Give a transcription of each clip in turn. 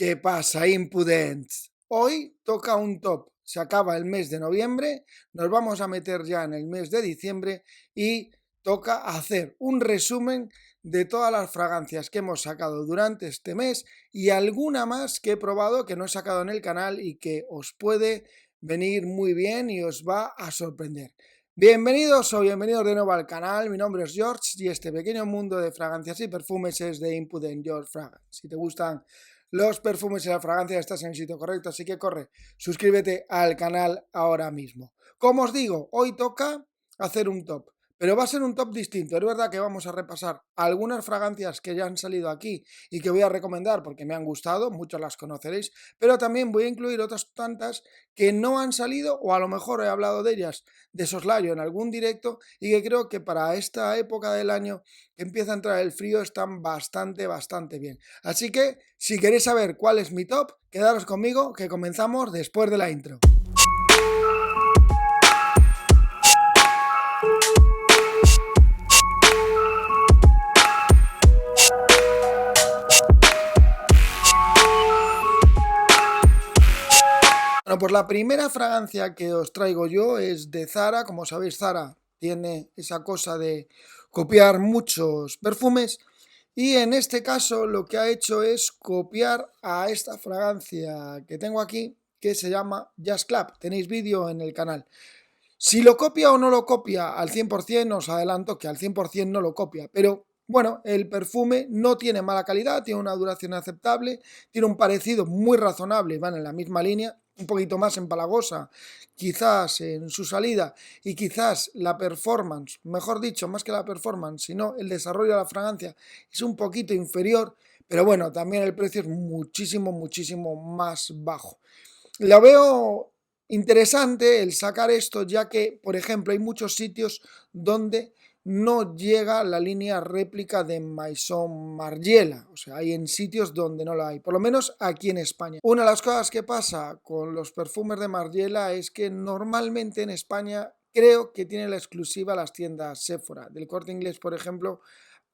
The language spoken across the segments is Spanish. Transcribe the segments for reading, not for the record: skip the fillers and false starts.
¿Qué pasa, Impudents? Hoy toca un top. Se acaba el mes de noviembre, nos vamos a meter ya en el mes de diciembre y toca hacer un resumen de todas las fragancias que hemos sacado durante este mes y alguna más que he probado que no he sacado en el canal y que os puede venir muy bien y os va a sorprender. Bienvenidos o bienvenidos de nuevo al canal, mi nombre es George y este pequeño mundo de fragancias y perfumes es de Impudent George Fragrance. Si te gustan los perfumes y la fragancia, estás en el sitio correcto, así que corre, suscríbete al canal ahora mismo. Como os digo, hoy toca hacer un top, pero va a ser un top distinto. Es verdad que vamos a repasar algunas fragancias que ya han salido aquí y que voy a recomendar porque me han gustado, muchas las conoceréis, pero también voy a incluir otras tantas que no han salido o a lo mejor he hablado de ellas de soslayo en algún directo y que creo que para esta época del año que empieza a entrar el frío están bastante bien. Así que si queréis saber cuál es mi top, quedaros conmigo que comenzamos después de la intro. Bueno, pues la primera fragancia que os traigo yo es de Zara. Como sabéis, Zara tiene esa cosa de copiar muchos perfumes y en este caso lo que ha hecho es copiar a esta fragancia que tengo aquí, que se llama Just Club. Tenéis vídeo en el canal. Si lo copia o no lo copia al 100%, os adelanto que al 100% no lo copia, pero bueno, el perfume no tiene mala calidad, tiene una duración aceptable, tiene un parecido muy razonable, van en la misma línea, un poquito más empalagosa, quizás en su salida, y quizás la performance, mejor dicho, más que la performance, sino el desarrollo de la fragancia es un poquito inferior, pero bueno, también el precio es muchísimo más bajo. Lo veo interesante el sacar esto, ya que, por ejemplo, hay muchos sitios donde no llega la línea réplica de Maison Margiela, o sea, hay en sitios donde no la hay, por lo menos aquí en España. Una de las cosas que pasa con los perfumes de Margiela es que normalmente en España creo que tiene la exclusiva las tiendas Sephora. Del Corte Inglés, por ejemplo,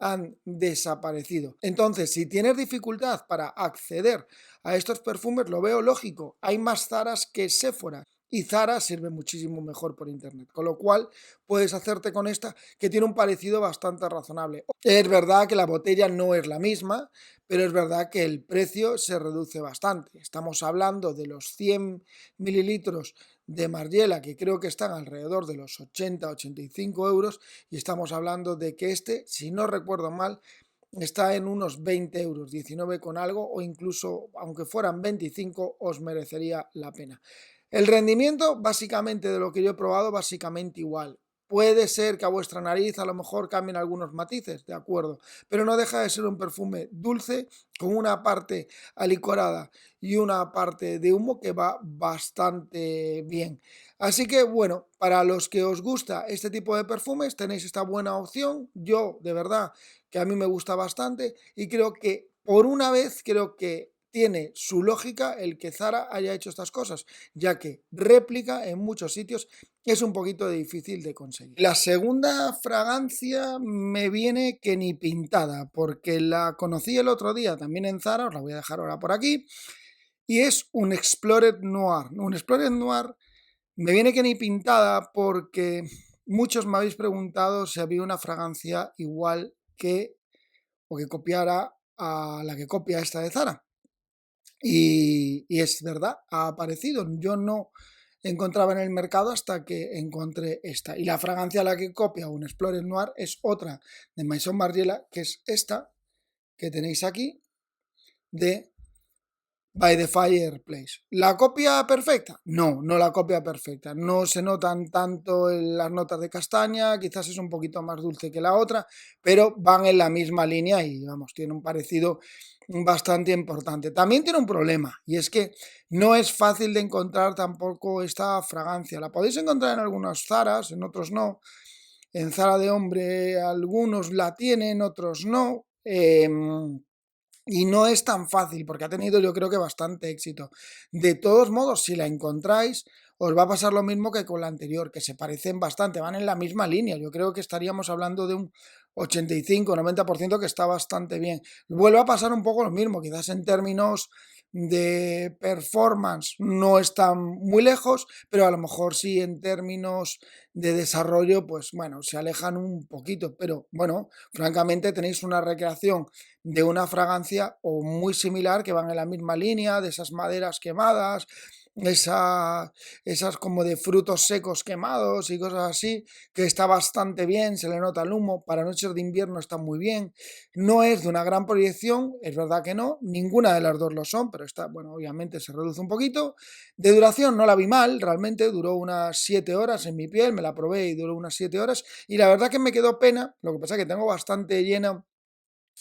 han desaparecido. Entonces, si tienes dificultad para acceder a estos perfumes, lo veo lógico. Hay más Zaras que Sephora y Zara sirve muchísimo mejor por internet, con lo cual puedes hacerte con esta que tiene un parecido bastante razonable. Es verdad que la botella no es la misma, pero es verdad que el precio se reduce bastante. Estamos hablando de los 100 mililitros de Margiela, que creo que están alrededor de los 80-85 euros, y estamos hablando de que este, si no recuerdo mal, está en unos 20 euros, 19 con algo, o incluso, aunque fueran 25, os merecería la pena. El rendimiento, básicamente, de lo que yo he probado, básicamente igual. Puede ser que a vuestra nariz a lo mejor cambien algunos matices, de acuerdo, pero no deja de ser un perfume dulce con una parte alicorada y una parte de humo que va bastante bien. Así que bueno, para los que os gusta este tipo de perfumes tenéis esta buena opción. Yo de verdad que a mí me gusta bastante y creo que por una vez creo que tiene su lógica el que Zara haya hecho estas cosas, ya que réplica en muchos sitios es un poquito difícil de conseguir. La segunda fragancia me viene que ni pintada, porque la conocí el otro día también en Zara, os la voy a dejar ahora por aquí, y es un Explorer Noir. Un Explorer Noir me viene que ni pintada porque muchos me habéis preguntado si había una fragancia igual que o que copiara a la que copia esta de Zara. Y es verdad, ha aparecido. Yo no encontraba en el mercado hasta que encontré esta. Y la fragancia a la que copia un Explorer Noir es otra de Maison Margiela, que es esta que tenéis aquí, de By the Fireplace. ¿La copia perfecta? No, no la copia perfecta. No se notan tanto las notas de castaña, quizás es un poquito más dulce que la otra, pero van en la misma línea y vamos, tiene un parecido bastante importante. También tiene un problema y es que no es fácil de encontrar tampoco esta fragancia. La podéis encontrar en algunos Zaras, en otros no. En Zara de hombre algunos la tienen, otros no. Y no es tan fácil porque ha tenido yo creo que bastante éxito. De todos modos, si la encontráis, os va a pasar lo mismo que con la anterior, que se parecen bastante, van en la misma línea. Yo creo que estaríamos hablando de un 85-90% que está bastante bien. Vuelve a pasar un poco lo mismo, quizás en términos de performance no están muy lejos, pero a lo mejor sí en términos de desarrollo, pues bueno, se alejan un poquito, pero bueno, francamente tenéis una recreación de una fragancia o muy similar que van en la misma línea, de esas maderas quemadas, esas como de frutos secos quemados y cosas así, que está bastante bien, se le nota el humo, para noches de invierno está muy bien, no es de una gran proyección, es verdad que no, ninguna de las dos lo son, pero está, bueno, obviamente se reduce un poquito. De duración no la vi mal, realmente duró unas 7 horas en mi piel, me la probé y duró unas 7 horas, y la verdad que me quedó pena, lo que pasa es que tengo bastante lleno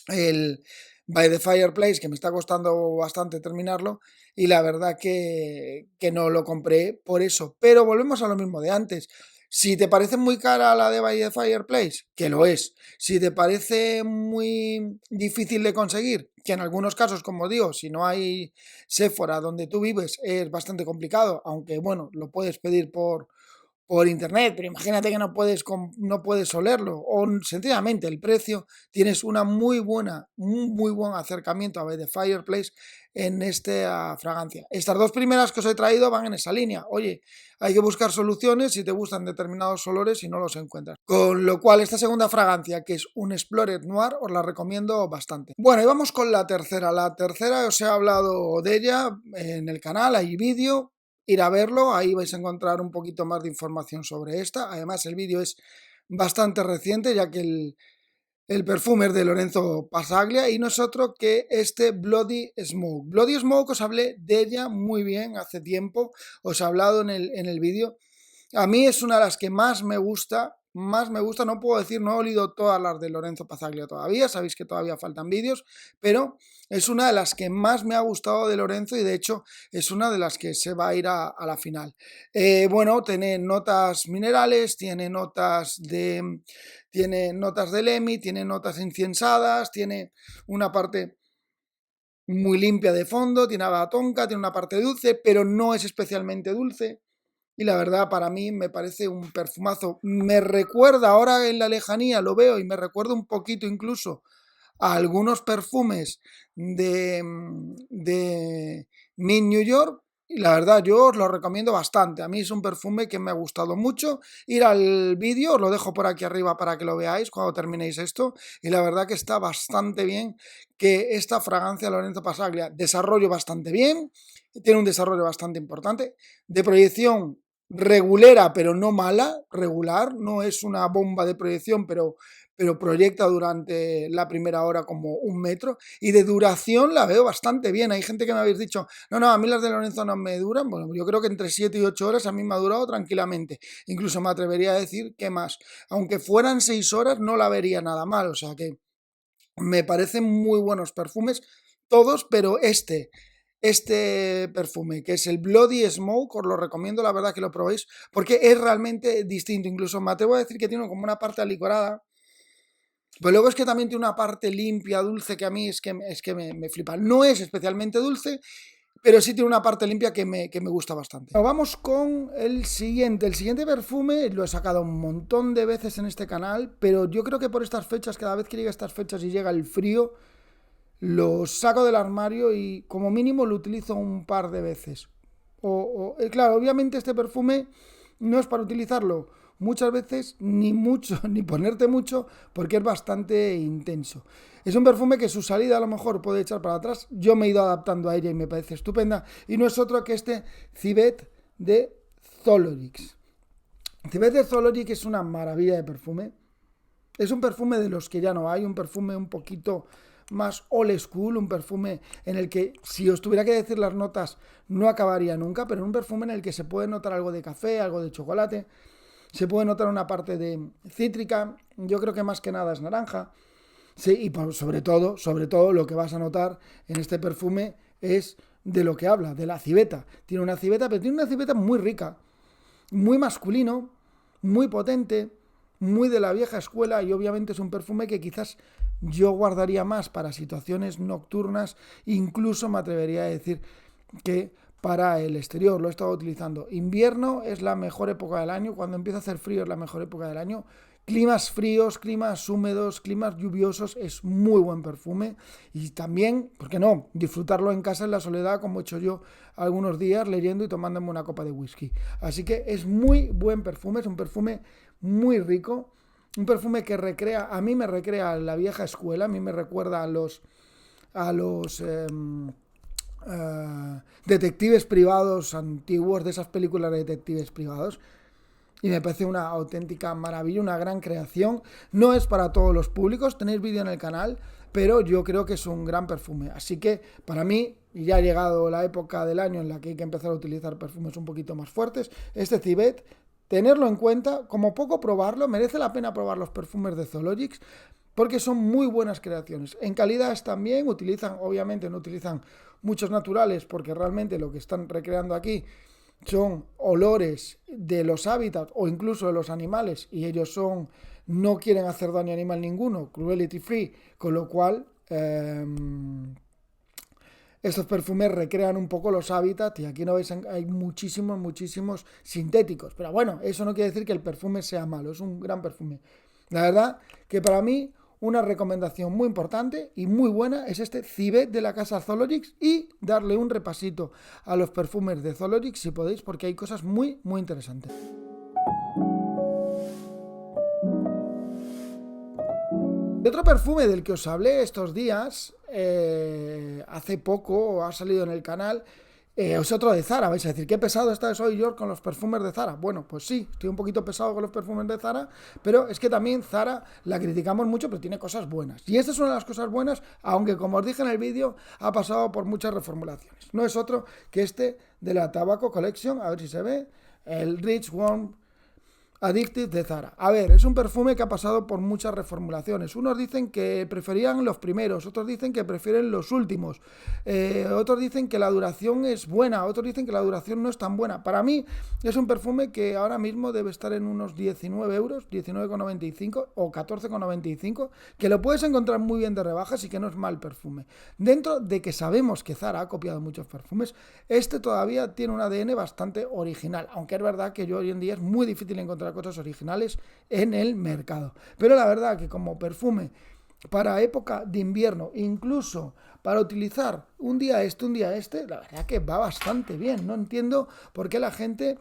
el By the Fireplace, que me está costando bastante terminarlo, y la verdad que no lo compré por eso. Pero volvemos a lo mismo de antes. Si te parece muy cara la de By the Fireplace, que lo es. Si te parece muy difícil de conseguir, que en algunos casos, como digo, si no hay Sephora donde tú vives, es bastante complicado, aunque bueno, lo puedes pedir por internet, pero imagínate que no puedes olerlo, o sencillamente el precio, tienes un muy buen acercamiento a By the Fireplace en esta fragancia. Estas dos primeras que os he traído van en esa línea. Oye, hay que buscar soluciones si te gustan determinados olores y no los encuentras. Con lo cual, esta segunda fragancia, que es un Explorer Noir, os la recomiendo bastante. Bueno, y vamos con la tercera. La tercera os he hablado de ella en el canal, hay vídeo. Ir a verlo, ahí vais a encontrar un poquito más de información sobre esta. Además, el vídeo es bastante reciente, ya que el perfume es de Lorenzo Pasaglia y no es otro que este Bloody Smoke. Bloody Smoke os hablé de ella muy bien hace tiempo, os he hablado en el vídeo. A mí es una de las que más me gusta, no puedo decir, no he olido todas las de Lorenzo Pasaglia todavía, sabéis que todavía faltan vídeos, pero es una de las que más me ha gustado de Lorenzo y de hecho es una de las que se va a ir a la final. Bueno, tiene notas minerales, tiene notas de Lemi, tiene notas inciensadas, tiene una parte muy limpia de fondo, tiene agua tonka, tiene una parte dulce, pero no es especialmente dulce. Y la verdad, para mí me parece un perfumazo. Me recuerda, ahora en la lejanía lo veo y me recuerda un poquito incluso a algunos perfumes de Mint New York. Y la verdad, yo os lo recomiendo bastante. A mí es un perfume que me ha gustado mucho. Ir al vídeo, os lo dejo por aquí arriba para que lo veáis cuando terminéis esto. Y la verdad que está bastante bien que esta fragancia Lorenzo Pasaglia desarrollo bastante bien. Tiene un desarrollo bastante importante. De proyección regulera, pero no mala. Regular, no es una bomba de proyección, pero proyecta durante la primera hora como 1 metro y de duración la veo bastante bien. Hay gente que me habéis dicho, no, a mí las de Lorenzo no me duran. Bueno, yo creo que entre 7 y 8 horas a mí me ha durado tranquilamente. Incluso me atrevería a decir que más. Aunque fueran 6 horas no la vería nada mal, o sea que me parecen muy buenos perfumes todos, pero este perfume, que es el Bloody Smoke, os lo recomiendo, la verdad que lo probéis, porque es realmente distinto. Incluso me atrevo a decir que tiene como una parte alicorada, pero luego es que también tiene una parte limpia, dulce, que a mí es que me flipa. No es especialmente dulce, pero sí tiene una parte limpia que me gusta bastante. Bueno, vamos con el siguiente. El siguiente perfume lo he sacado un montón de veces en este canal, pero yo creo que por estas fechas, cada vez que llega estas fechas y llega el frío, lo saco del armario y como mínimo lo utilizo un par de veces. Claro, obviamente este perfume no es para utilizarlo muchas veces, ni mucho, ni ponerte mucho, porque es bastante intenso. Es un perfume que su salida a lo mejor puede echar para atrás. Yo me he ido adaptando a ella y me parece estupenda. Y no es otro que este Civet de Zolorix. Civet de Zolorix es una maravilla de perfume. Es un perfume de los que ya no hay, un perfume un poquito más old school, un perfume en el que si os tuviera que decir las notas no acabaría nunca, pero un perfume en el que se puede notar algo de café, algo de chocolate, se puede notar una parte de cítrica, yo creo que más que nada es naranja. Sí, y sobre todo lo que vas a notar en este perfume es de lo que habla, de la civeta. Tiene una civeta, pero tiene una civeta muy rica, muy masculino, muy potente, muy de la vieja escuela y obviamente es un perfume que quizás yo guardaría más para situaciones nocturnas, incluso me atrevería a decir que para el exterior. Lo he estado utilizando. Invierno es la mejor época del año, cuando empieza a hacer frío es la mejor época del año climas fríos, climas húmedos, climas lluviosos, es muy buen perfume. Y también, ¿por qué no?, disfrutarlo en casa en la soledad, como he hecho yo algunos días leyendo y tomándome una copa de whisky. Así que es muy buen perfume, es un perfume muy rico, un perfume que recrea, a mí me recrea la vieja escuela, a mí me recuerda a los detectives privados antiguos, de esas películas de detectives privados, y me parece una auténtica maravilla, una gran creación. No es para todos los públicos, tenéis vídeo en el canal, pero yo creo que es un gran perfume. Así que para mí, ya ha llegado la época del año en la que hay que empezar a utilizar perfumes un poquito más fuertes, este Civet, tenerlo en cuenta, como poco probarlo, merece la pena probar los perfumes de Zoologics, porque son muy buenas creaciones. En calidad también utilizan, obviamente no utilizan muchos naturales, porque realmente lo que están recreando aquí son olores de los hábitats o incluso de los animales, y ellos no quieren hacer daño a animal ninguno, cruelty free, con lo cual estos perfumes recrean un poco los hábitats, y aquí no veis, hay muchísimos sintéticos. Pero bueno, eso no quiere decir que el perfume sea malo, es un gran perfume. La verdad que para mí una recomendación muy importante y muy buena es este Civet de la casa Zoologics, y darle un repasito a los perfumes de Zoologics si podéis, porque hay cosas muy interesantes. Otro perfume del que os hablé estos días, hace poco ha salido en el canal, es otro de Zara. Vais a decir, qué pesado soy yo con los perfumes de Zara. Bueno, pues sí, estoy un poquito pesado con los perfumes de Zara, pero es que también Zara la criticamos mucho, pero tiene cosas buenas. Y esta es una de las cosas buenas, aunque como os dije en el vídeo, ha pasado por muchas reformulaciones. No es otro que este de la Tobacco Collection, a ver si se ve, el Rich Warm Addictive de Zara. A ver, es un perfume que ha pasado por muchas reformulaciones. Unos dicen que preferían los primeros, otros dicen que prefieren los últimos, otros dicen que la duración es buena, otros dicen que la duración no es tan buena. Para mí es un perfume que ahora mismo debe estar en unos 19 euros, 19,95 o 14,95, que lo puedes encontrar muy bien de rebajas y que no es mal perfume. Dentro de que sabemos que Zara ha copiado muchos perfumes, este todavía tiene un ADN bastante original, aunque es verdad que hoy en día es muy difícil encontrar cosas originales en el mercado. Pero la verdad que como perfume para época de invierno, incluso para utilizar un día este, la verdad que va bastante bien. No entiendo por qué la gente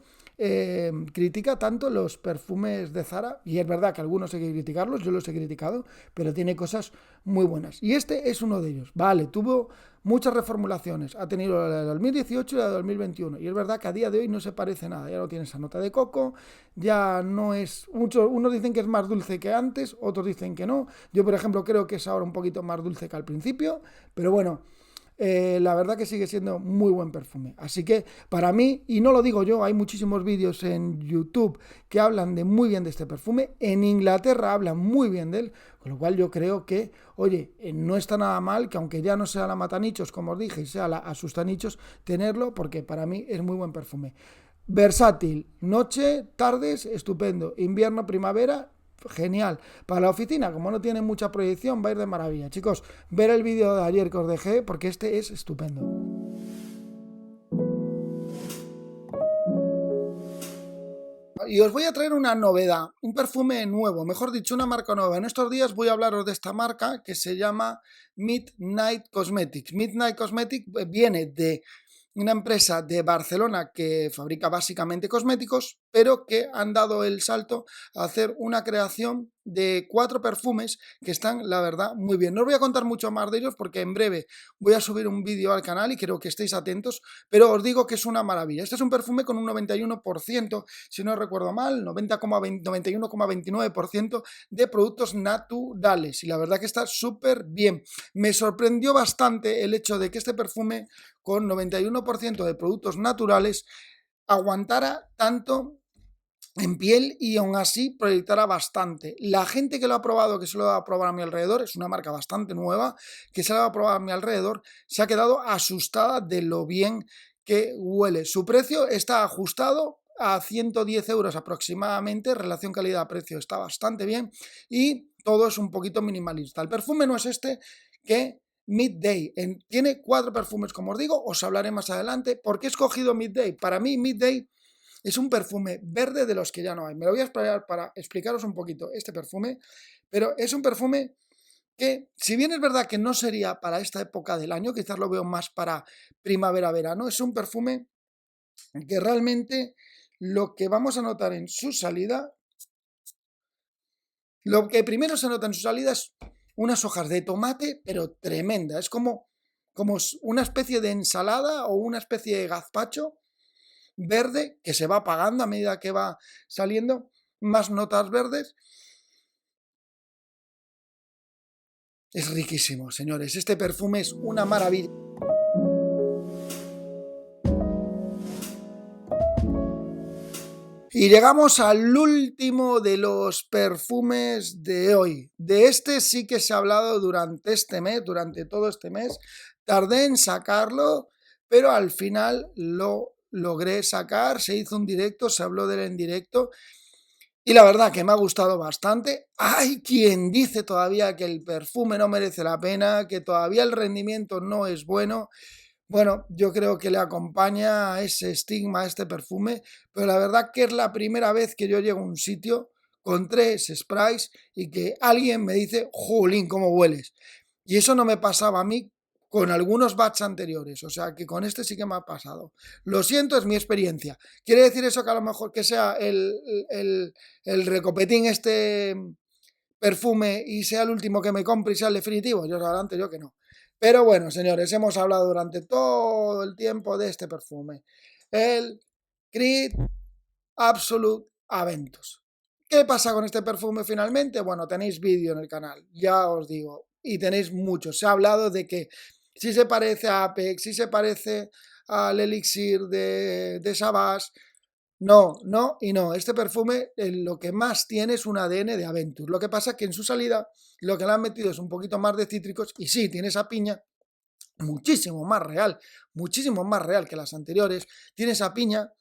critica tanto los perfumes de Zara, y es verdad que algunos hay que criticarlos, yo los he criticado, pero tiene cosas muy buenas. Y este es uno de ellos. Vale, tuvo muchas reformulaciones, ha tenido la de 2018 y la de 2021, y es verdad que a día de hoy no se parece nada, ya no tiene esa nota de coco, ya no es mucho, unos dicen que es más dulce que antes, otros dicen que no. Yo, por ejemplo, creo que es ahora un poquito más dulce que al principio, pero bueno, la verdad que sigue siendo muy buen perfume. Así que para mí, y no lo digo yo, hay muchísimos vídeos en YouTube que hablan de muy bien de este perfume. En Inglaterra hablan muy bien de él, con lo cual yo creo que, oye, no está nada mal que, aunque ya no sea la matanichos, como os dije, y sea la asustanichos, tenerlo, porque para mí es muy buen perfume. Versátil, noche, tardes, estupendo. Invierno, primavera, genial. Para la oficina, como no tiene mucha proyección, va a ir de maravilla. Chicos, ver el vídeo de ayer que os dejé, porque este es estupendo. Y os voy a traer una novedad, un perfume nuevo, mejor dicho, una marca nueva. En estos días voy a hablaros de esta marca que se llama Midnight Cosmetics. Midnight Cosmetics viene de una empresa de Barcelona que fabrica básicamente cosméticos, pero que han dado el salto a hacer una creación de 4 perfumes que están, la verdad, muy bien. No os voy a contar mucho más de ellos porque en breve voy a subir un vídeo al canal y quiero que estéis atentos, pero os digo que es una maravilla. Este es un perfume con un 91%, si no recuerdo mal, 91,29% de productos naturales, y la verdad que está súper bien. Me sorprendió bastante el hecho de que este perfume con 91% de productos naturales aguantara tanto en piel y aún así proyectará bastante. La gente que lo ha probado, que se lo ha probado a mi alrededor, es una marca bastante nueva, que se lo ha probado a mi alrededor, se ha quedado asustada de lo bien que huele. Su precio está ajustado a 110 euros aproximadamente, relación calidad-precio está bastante bien, y todo es un poquito minimalista. El perfume no es este que Midday. Tiene 4 perfumes, como os digo, os hablaré más adelante. ¿Por qué he escogido Midday? Para mí Midday Es un perfume verde de los que ya no hay. Me lo voy a esperar para explicaros un poquito este perfume, pero es un perfume que, si bien es verdad que no sería para esta época del año, quizás lo veo más para primavera-verano, es un perfume que realmente lo que vamos a notar en su salida, lo que primero se nota en su salida es unas hojas de tomate, pero tremenda. Es como una especie de ensalada o una especie de gazpacho verde que se va apagando a medida que va saliendo, más notas verdes. Es riquísimo, señores. Este perfume es una maravilla. Y llegamos al último de los perfumes de hoy. De este sí que se ha hablado durante este mes, durante todo este mes. Tardé en sacarlo, pero al final lo logré sacar. Se hizo un directo, se habló de él en directo. Y la verdad que me ha gustado bastante. Hay quien dice todavía que el perfume no merece la pena, que todavía el rendimiento no es bueno. Bueno, yo creo que le acompaña ese estigma a este perfume, pero la verdad que es la primera vez que yo llego a un sitio con 3 sprays y que alguien me dice, jolín, cómo hueles. Y eso no me pasaba a mí con algunos batch anteriores, o sea que con este sí que me ha pasado. Lo siento, es mi experiencia. ¿Quiere decir eso que a lo mejor que sea el recopetín este perfume y sea el último que me compre y sea el definitivo? Yo adelante, yo que no. Pero bueno, señores, hemos hablado durante todo el tiempo de este perfume. El Creed Absolute Aventus. ¿Qué pasa con este perfume finalmente? Bueno, tenéis vídeo en el canal, ya os digo, y tenéis muchos. Se ha hablado de que si se parece a Apex, si se parece al Elixir de Savage. No, no y no. Este perfume lo que más tiene es un ADN de Aventus. Lo que pasa es que en su salida lo que le han metido es un poquito más de cítricos y sí, tiene esa piña muchísimo más real que las anteriores. Tiene esa piña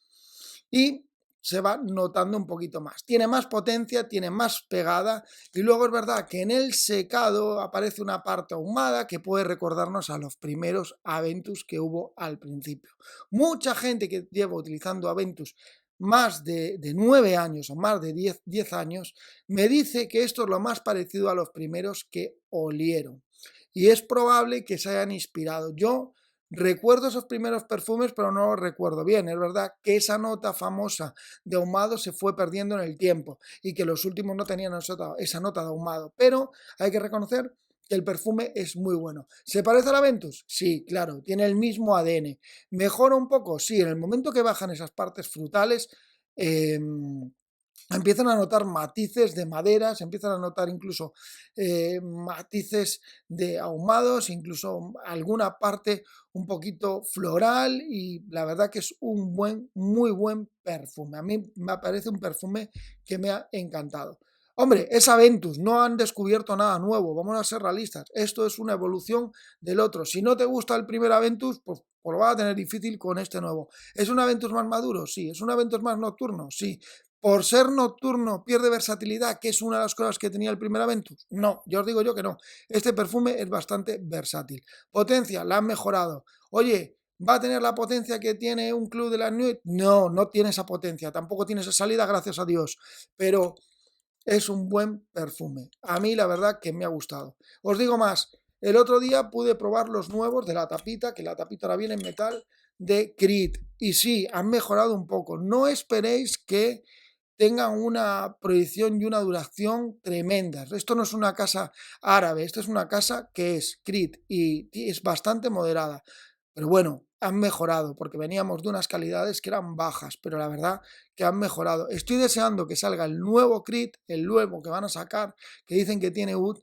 y se va notando un poquito más. Tiene más potencia, tiene más pegada y luego es verdad que en el secado aparece una parte ahumada que puede recordarnos a los primeros Aventus que hubo al principio. Mucha gente que lleva utilizando Aventus más de 9 años o más de 10 años me dice que esto es lo más parecido a los primeros que olieron. Y es probable que se hayan inspirado. Yo recuerdo esos primeros perfumes, pero no los recuerdo bien. Es verdad que esa nota famosa de ahumado se fue perdiendo en el tiempo y que los últimos no tenían esa nota de ahumado. Pero hay que reconocer que el perfume es muy bueno. ¿Se parece al Aventus? Sí, claro, tiene el mismo ADN. ¿Mejora un poco? Sí, en el momento que bajan esas partes frutales, empiezan a notar matices de madera, se empiezan a notar incluso matices de ahumados, incluso alguna parte un poquito floral y la verdad que es un muy buen perfume. A mí me parece un perfume que me ha encantado. Hombre, es Aventus, no han descubierto nada nuevo, vamos a ser realistas. Esto es una evolución del otro. Si no te gusta el primer Aventus, pues lo vas a tener difícil con este nuevo. ¿Es un Aventus más maduro? Sí. ¿Es un Aventus más nocturno? Sí. ¿Por ser nocturno pierde versatilidad, que es una de las cosas que tenía el primer Aventus? No, yo os digo yo que no. Este perfume es bastante versátil. Potencia, la han mejorado. Oye, ¿va a tener la potencia que tiene un Club de la Nuit? No, no tiene esa potencia. Tampoco tiene esa salida, gracias a Dios. Pero es un buen perfume. A mí la verdad que me ha gustado. Os digo más, el otro día pude probar los nuevos de la tapita, que la tapita ahora viene en metal, de Creed. Y sí, han mejorado un poco. No esperéis que tengan una proyección y una duración tremendas. Esto no es una casa árabe, esto es una casa que es Creed y es bastante moderada. Pero bueno, han mejorado porque veníamos de unas calidades que eran bajas, pero la verdad que han mejorado. Estoy deseando que salga el nuevo Creed, el nuevo que van a sacar, que dicen que tiene Oud,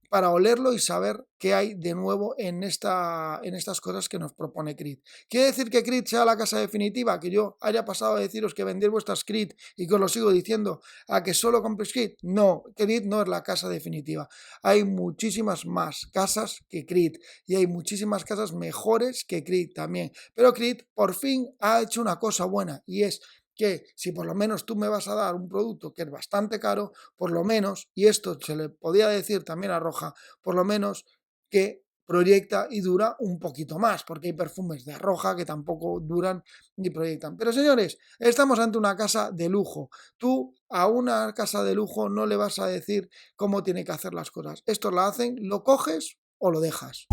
para olerlo y saber qué hay de nuevo en estas cosas que nos propone Creed. ¿Quiere decir que Creed sea la casa definitiva? Que yo haya pasado a deciros que vendéis vuestras Creed y que os lo sigo diciendo a que solo compréis Creed. No, Creed no es la casa definitiva. Hay muchísimas más casas que Creed y hay muchísimas casas mejores que Creed también. Pero Creed por fin ha hecho una cosa buena y es que si por lo menos tú me vas a dar un producto que es bastante caro, por lo menos, y esto se le podía decir también a Roja, por lo menos que proyecta y dura un poquito más, porque hay perfumes de roja que tampoco duran ni proyectan. Pero señores, estamos ante una casa de lujo. Tú a una casa de lujo no le vas a decir cómo tiene que hacer las cosas. Esto lo hacen, lo coges o lo dejas.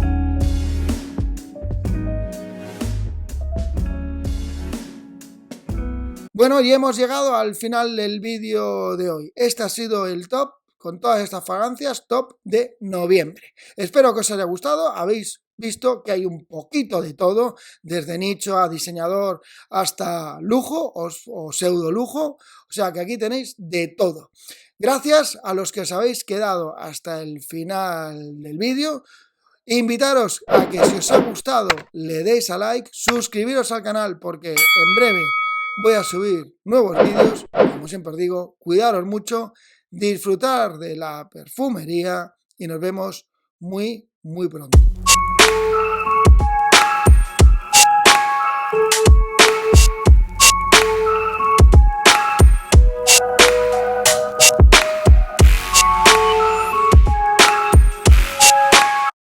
Bueno, y hemos llegado al final del vídeo de hoy. Este ha sido el top con todas estas fragancias, top de noviembre. Espero que os haya gustado. Habéis visto que hay un poquito de todo, desde nicho a diseñador hasta lujo o pseudo lujo. O sea que aquí tenéis de todo. Gracias a los que os habéis quedado hasta el final del vídeo. Invitaros a que si os ha gustado le deis a like, suscribiros al canal porque en breve voy a subir nuevos vídeos. Como siempre os digo, cuidaros mucho, disfrutar de la perfumería y nos vemos muy pronto.